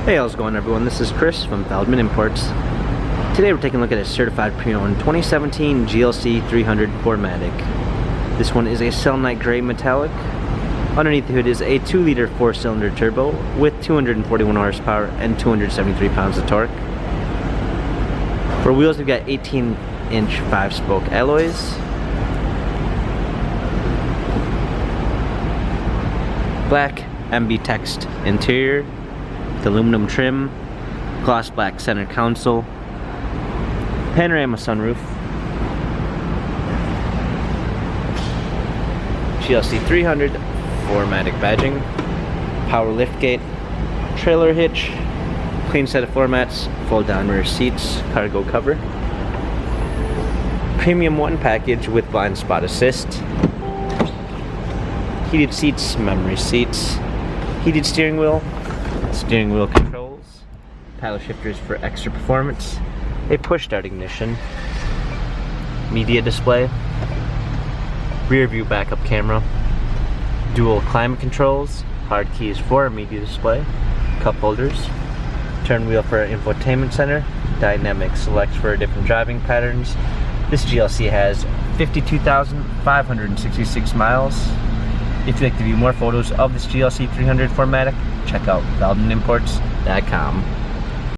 Hey, how's it going everyone? This is Chris from Feldmann Imports. Today we're taking a look at a certified pre-owned 2017 GLC 300 4MATIC. This one is a selenite gray metallic. Underneath the hood is a 2-liter 4-cylinder turbo with 241 horsepower and 273 pounds of torque. For wheels we've got 18-inch 5-spoke alloys. Black MB text interior. Aluminum trim, gloss black center console, panorama sunroof, GLC 300 4MATIC badging, power liftgate, trailer hitch, clean set of floor mats, fold down rear seats, cargo cover, premium 1 package with blind spot assist, heated seats, memory seats, heated steering wheel controls, paddle shifters for extra performance, a push start ignition, media display, rear view backup camera, dual climate controls, hard keys for media display, cup holders, turn wheel for infotainment center, dynamic select for different driving patterns. This GLC has 52,566 miles. If you'd like to view more photos of this GLC 300 4MATIC, check out feldmanimports.com.